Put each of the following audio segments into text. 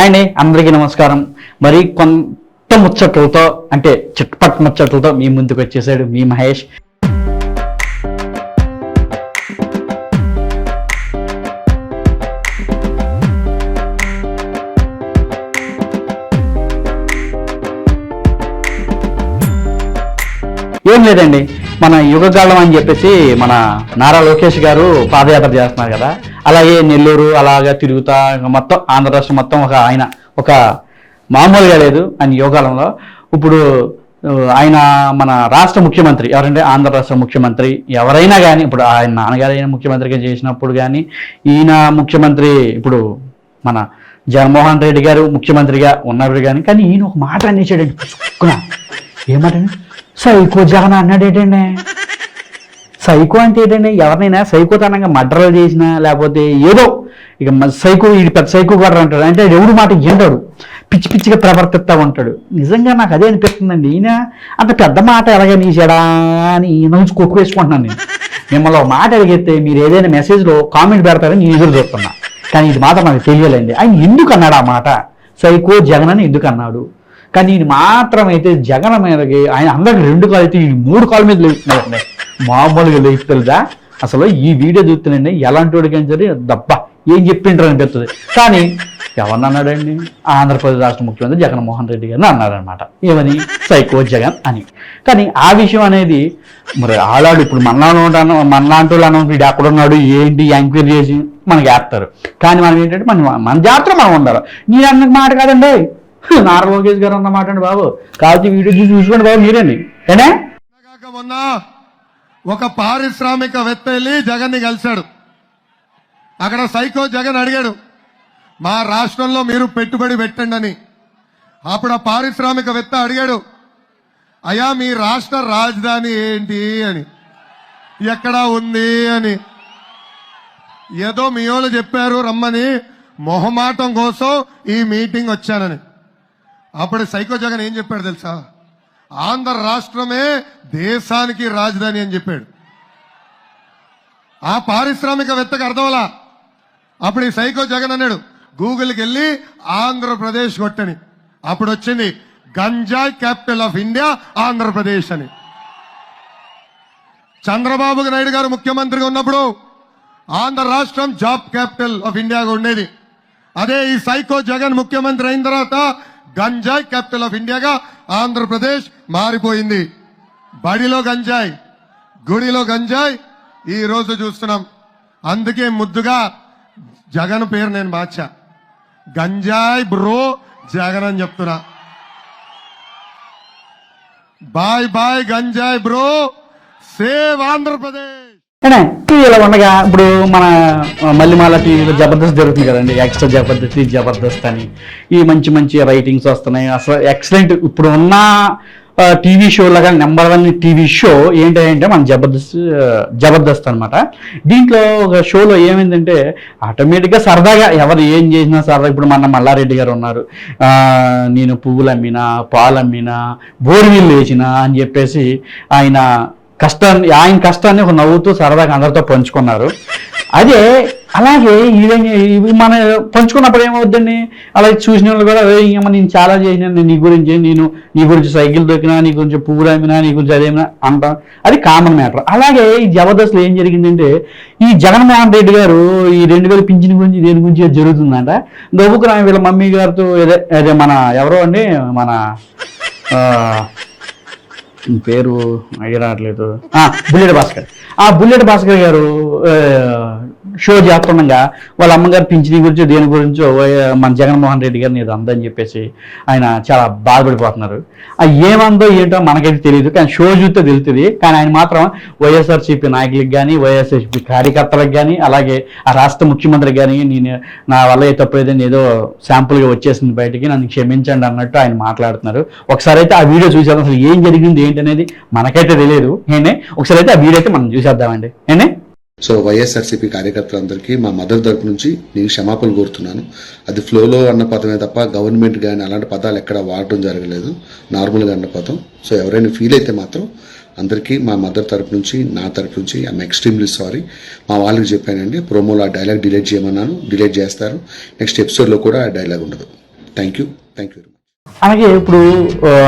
అండి అందరికీ నమస్కారం. మరి కొంత ముచ్చట్లతో అంటే చిట్పట్ ముచ్చట్లతో మీ ముందుకు వచ్చేసాడు మీ మహేష్. ఏం లేదండి, మన యుగకాలం అని చెప్పేసి మన నారా లోకేష్ గారు పాదయాత్ర చేస్తున్నారు కదా, అలాగే నెల్లూరు అలాగా తిరుగుతా మొత్తం ఆంధ్ర రాష్ట్రం మొత్తం ఆయన ఒక మామూలుగా లేదు ఆయన యుగకాలంలో. ఇప్పుడు ఆయన మన రాష్ట్ర ముఖ్యమంత్రి ఎవరంటే ఆంధ్ర రాష్ట్ర ముఖ్యమంత్రి ఎవరైనా కానీ, ఇప్పుడు ఆయన నాన్నగారు అయిన ముఖ్యమంత్రిగా చేసినప్పుడు కానీ, ఈయన ముఖ్యమంత్రి ఇప్పుడు మన జగన్మోహన్ రెడ్డి గారు ముఖ్యమంత్రిగా ఉన్నప్పుడు కానీ ఈయన ఒక మాట అనేసాడండి పుచ్చుకున్నా. ఏమాటండి? సైకో జగన్ అన్నాడు ఏంటండి? సైకో అంటే ఏంటండి? ఎవరినైనా సైకోతనంగా మర్డర్లు చేసినా లేకపోతే ఏదో ఇక సైకో, ఇది పెద్ద సైకో కూడా అంటాడు. అంటే ఎవడు మాట ఏంటాడు, పిచ్చి పిచ్చిగా ప్రవర్తిస్తూ ఉంటాడు. నిజంగా నాకు అదే అనిపిస్తుందండి. ఈయన అంత పెద్ద మాట ఎలాగ నీసాడా అని ఈయన నుంచి కొక్కు వేసుకుంటున్నాను నేను. మిమ్మల్ని ఒక మాట అడిగితే మీరు ఏదైనా మెసేజ్లో కామెంట్ పెడతారని నేను ఎదురు చూస్తున్నా, కానీ ఇది మాత్రం నాకు తెలియలేండి. ఆయన ఎందుకు అన్నాడు ఆ మాట? సైకో జగన్ అని ఎందుకు అన్నాడు? కానీ ఈయన మాత్రం అయితే జగన్ మీదకి ఆయన అందరికి 2 కాళ్ళు అయితే ఈ 3 కాళ్ళ మీద లేపుతున్నారండి. మామూలుగా లేపుతుందా? అసలు ఈ వీడియో చూస్తున్నాండి, ఎలాంటి వాడికైనా సరే దబ్బా ఏం చెప్పింటారు అనిపిస్తుంది. కానీ ఎవరిని అన్నాడండి? ఆంధ్రప్రదేశ్ రాష్ట్ర ముఖ్యమంత్రి జగన్మోహన్ రెడ్డి గారిని అన్నారనమాట. ఏమని? సైకో జగన్ అని. కానీ ఆ విషయం అనేది మరి ఆడాడు ఇప్పుడు మనలాంటి వాళ్ళు అన్న వీడు ఎక్కడున్నాడు ఏంటి ఎంక్వైరీ చేసి మనకి వేస్తారు. కానీ మనం ఏంటంటే మన జాతర మనం ఉండాలి. నేను అన్న మాట కాదండి, నారా లోకేష్ గారు అన్నమాట అండి బాబు. కాబట్టి వీడియో చూసుకోండి బాబు మీరేండి. ఏనా మొన్న ఒక పారిశ్రామికవేత్త వెళ్ళి జగన్ ని కలిశాడు. అక్కడ సైకో జగన్ అడిగాడు, మా రాష్ట్రంలో మీరు పెట్టుబడి పెట్టండి అని. అప్పుడు ఆ పారిశ్రామికవేత్త అడిగాడు, అయ్యా మీ రాష్ట్ర రాజధాని ఏంటి అని. ఎక్కడ ఉంది అని. ఏదో మీ వాళ్ళు చెప్పారు రమ్మని, మొహమాటం కోసం ఈ మీటింగ్ వచ్చానని. అప్పుడు సైకో జగన్ ఏం చెప్పాడు తెలుసా? ఆంధ్ర రాష్ట్రమే దేశానికి రాజధాని అని చెప్పాడు. ఆ పారిశ్రామికవేత్తకు అర్థమలా. అప్పుడు ఈ సైకో జగన్ అన్నాడు, గూగుల్కి వెళ్ళి ఆంధ్రప్రదేశ్ కొట్టని. అప్పుడు వచ్చింది గంజాయి క్యాపిటల్ ఆఫ్ ఇండియా ఆంధ్రప్రదేశ్ అని. చంద్రబాబు నాయుడు గారు ముఖ్యమంత్రిగా ఉన్నప్పుడు ఆంధ్ర రాష్ట్రం జాబ్ క్యాపిటల్ ఆఫ్ ఇండియాగా ఉండేది. అదే ఈ సైకో జగన్ ముఖ్యమంత్రి అయిన తర్వాత గంజాయి క్యాపిటల్ ఆఫ్ ఇండియాగా ఆంధ్రప్రదేశ్ మారిపోయింది. బడిలో గంజాయి, గుడిలో గంజాయి ఈ రోజు చూస్తున్నాం. అందుకే ముద్దుగా జగన్ పేరు నేను మార్చా, గంజాయి బ్రో జగన్ అని చెప్తున్నా. బాయ్ బాయ్ గంజాయి బ్రో, సేవ్ ఆంధ్రప్రదేశ్. టీవీలో ఉండగా ఇప్పుడు మన మల్లిమాల టీవీలో జబర్దస్త్ జరుగుతుంది కదండి, ఎక్స్ట్రా జబర్దస్త్ అని ఈ మంచి మంచి రైటింగ్స్ వస్తున్నాయి. అసలు ఎక్సలెంట్. ఇప్పుడు ఉన్న టీవీ షోలాగా నెంబర్ 1 టీవీ షో ఏంటంటే మన జబర్దస్త్ అనమాట. దీంట్లో ఒక షోలో ఏమైందంటే ఆటోమేటిక్గా సరదాగా ఎవరు ఏం చేసినా సరదా. ఇప్పుడు మన మల్లారెడ్డి గారు ఉన్నారు, నేను పువ్వులు అమ్మినా పాలు అమ్మినా బోర్వీళ్ళు వేసినా అని చెప్పేసి ఆయన కష్టాన్ని ఒక నవ్వుతూ సరదాగా అందరితో పంచుకున్నారు. అదే అలాగే మన పంచుకున్నప్పుడు ఏమవుద్దండి, అలాగే చూసిన వాళ్ళు కూడా నేను చాలా చేసినా నీ గురించి సైకిల్ దొరికినా, నీ గురించి పువ్వులు అమ్మినా, నీ గురించి అదేమినా అంటాం. అది కామన్ మ్యాటర్. అలాగే ఈ జబర్దస్త్లో ఏం జరిగిందంటే ఈ జగన్మోహన్ రెడ్డి గారు ఈ 2000 పింఛన్ గురించి దేని గురించి జరుగుతుందంట. గబుకురా వీళ్ళ మమ్మీ గారితో అదే మన ఎవరో అండి మన పేరు అయ్యి రావట్లేదు, బుల్లెట్ భాస్కర్. ఆ బుల్లెట్ భాస్కర్ గారు షో చేస్తుండగా వాళ్ళ అమ్మగారు పింఛని గురించో దేని గురించో మన జగన్మోహన్ రెడ్డి గారిని ఏదో అందని చెప్పేసి ఆయన చాలా బాధపడిపోతున్నారు. ఏమందో ఏంటో మనకైతే తెలియదు, కానీ షో చూస్తే తెలుస్తుంది. కానీ ఆయన మాత్రం వైఎస్ఆర్సీపీ నాయకులకు కానీ వైఎస్ఆర్సీపీ కార్యకర్తలకు కానీ అలాగే ఆ రాష్ట్ర ముఖ్యమంత్రికి కానీ నా వల్ల ఏ తప్పలేదని ఏదో శాంపుల్గా వచ్చేసింది బయటికి, నన్ను క్షమించండి అన్నట్టు ఆయన మాట్లాడుతున్నారు. ఒకసారి అయితే ఆ వీడియో చూసేద్దాం, అసలు ఏం జరిగింది ఏంటనేది మనకైతే తెలియదు. ఒకసారి అయితే ఆ వీడియో అయితే మనం చూసేద్దామండి. సో వైఎస్ఆర్సీపీ కార్యకర్తలందరికీ మా మదర్ తరపు నుంచి నేను క్షమాపణలు కోరుతున్నాను. అది ఫ్లోలో అన్న పదమే తప్ప గవర్నమెంట్ కానీ అలాంటి పదాలు ఎక్కడ వాడటం జరగలేదు, నార్మల్గా అన్న పదం. సో ఎవరైనా ఫీల్ అయితే మాత్రం అందరికీ మా మదర్ తరపు నుంచి నా తరపు నుంచి ఐఎమ్ ఎక్స్ట్రీమ్లీ సారీ. మా వాళ్ళకి చెప్పానండి, ప్రోమోలో ఆ డైలాగ్ డిలీట్ చేయమన్నాను, డిలీట్ చేస్తారు. నెక్స్ట్ ఎపిసోడ్లో కూడా ఆ డైలాగ్ ఉండదు. Thank you very much. అలాగే ఇప్పుడు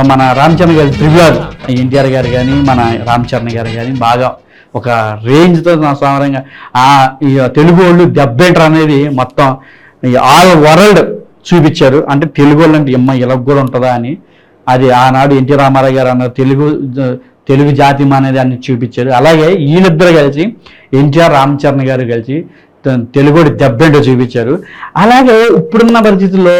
మన రామ్ చరణ్ గారి త్రిబుల్ ఎన్టీఆర్ గారు కానీ మన రామ్ చరణ్ గారు కానీ బాగా ఒక రేంజ్తో సాధారణంగా ఈ తెలుగు వాళ్ళు దెబ్బేంటర్ అనేది మొత్తం ఆల్ వరల్డ్ చూపించారు. అంటే తెలుగు వాళ్ళు అంటే ఇలా కూడా ఉంటుందా అని, అది ఆనాడు ఎన్టీ రామారావు గారు అన్న తెలుగు జాతి అనేది అన్ని చూపించారు. అలాగే వీళ్ళిద్దరు కలిసి ఎన్టీఆర్ రామ్ చరణ్ గారు కలిసి తెలుగు దెబ్బేంటో చూపించారు. అలాగే ఇప్పుడున్న పరిస్థితుల్లో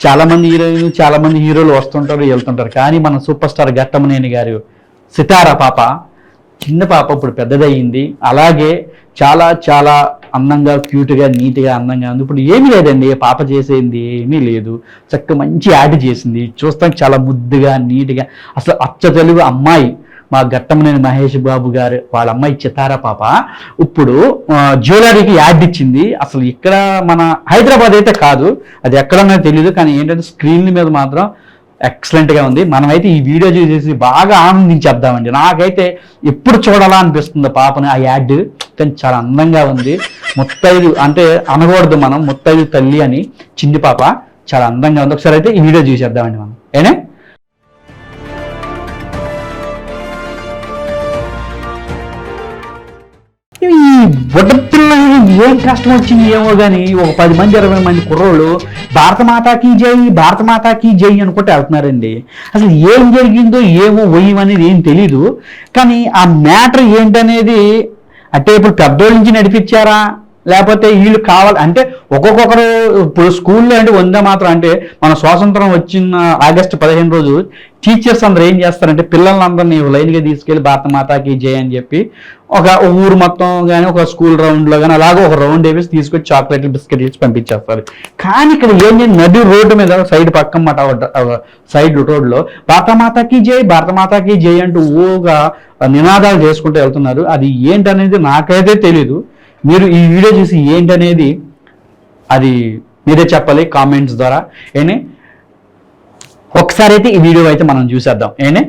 చాలామంది హీరోయిన్లు చాలామంది హీరోలు వస్తుంటారు వెళ్తుంటారు, కానీ మన సూపర్ స్టార్ ఘట్టమనేని గారు సితారా పాప చిన్న పాప ఇప్పుడు పెద్దదయ్యింది. అలాగే చాలా చాలా అందంగా క్యూట్గా నీట్గా అందంగా ఉంది. ఇప్పుడు ఏమీ లేదండి, పాప చేసేది ఏమీ లేదు, చక్కగా మంచి యాడ్ చేసింది, చూస్తాం చాలా ముద్దుగా నీట్గా. అసలు అచ్చ తెలుగు అమ్మాయి మా ఘట్టమనేని మహేష్ బాబు గారు వాళ్ళ అమ్మాయి చితారా పాప ఇప్పుడు జ్యువెలరీకి యాడ్ ఇచ్చింది. అసలు ఇక్కడ మన హైదరాబాద్ అయితే కాదు, అది ఎక్కడన్నా తెలియదు, కానీ ఏంటంటే స్క్రీన్ మీద మాత్రం ఎక్సలెంట్గా ఉంది. మనమైతే ఈ వీడియో చూసేసి బాగా ఆనందించేద్దామండి. నాకైతే ఎప్పుడు చూడాలా అనిపిస్తుంది పాపని ఆ యాడ్, కానీ చాలా అందంగా ఉంది. ముత్తైదు అంటే అనకూడదు మనం, ముత్తైదు తల్లి అని చిన్ని పాప చాలా అందంగా ఉంది. ఒకసారి అయితే ఈ వీడియో చూసేద్దామండి మనం. ఏనే ఈ బుడ్డపిల్లకి ఏం కష్టం వచ్చింది ఏమో కానీ ఒక 10 మంది 20 మంది కుర్రోళ్ళు భారత మాతాకి జై అనుకుంటే వెళ్తున్నారండి. అసలు ఏం జరిగిందో ఏమో అనేది ఏం తెలీదు, కానీ ఆ మ్యాటర్ ఏంటనేది అంటే ఇప్పుడు పెద్దోళ్ళ నుంచి నడిపించారా లేకపోతే వీళ్ళు కావాలి అంటే ఒక్కొక్కరు ఇప్పుడు స్కూల్లో అంటే వందే మాత్రం అంటే మన స్వాతంత్రం వచ్చిన ఆగస్టు 15 రోజు టీచర్స్ అందరూ ఏం చేస్తారంటే పిల్లలందరినీ లైన్గా తీసుకెళ్ళి భారత మాతాకి జై అని చెప్పి ఒక ఊరు మొత్తం కానీ ఒక స్కూల్ రౌండ్లో కానీ అలాగే ఒక రౌండ్ వేసి తీసుకొచ్చి చాక్లెట్లు బిస్కెట్ ఇచ్చి పంపించేస్తారు. కానీ ఇక్కడ ఏంటి నది రోడ్డు మీద సైడ్ పక్కన మాట సైడ్ రోడ్లో భారత మాతాకి జై అంటూ ఓగా నినాదాలు చేసుకుంటూ వెళ్తున్నారు. అది ఏంటనేది నాకైతే తెలీదు. మీరు ఈ వీడియో చూసి ఏంటనేది అది మీరే చెప్పాలి కామెంట్స్ ద్వారా. ఏనే ఒకసారి అయితే ఈ వీడియో అయితే మనం చూసేద్దాం. ఏనే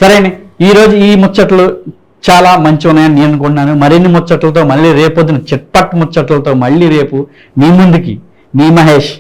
సరేనే ఈరోజు ఈ ముచ్చట్లు చాలా మంచి ఉన్నాయని నేను అనుకుంటున్నాను. మరిన్ని ముచ్చట్లతో మళ్ళీ రేపొద్దున చిట్పట్ ముచ్చట్లతో మళ్ళీ రేపు మీ ముందుకి మీ మహేష్.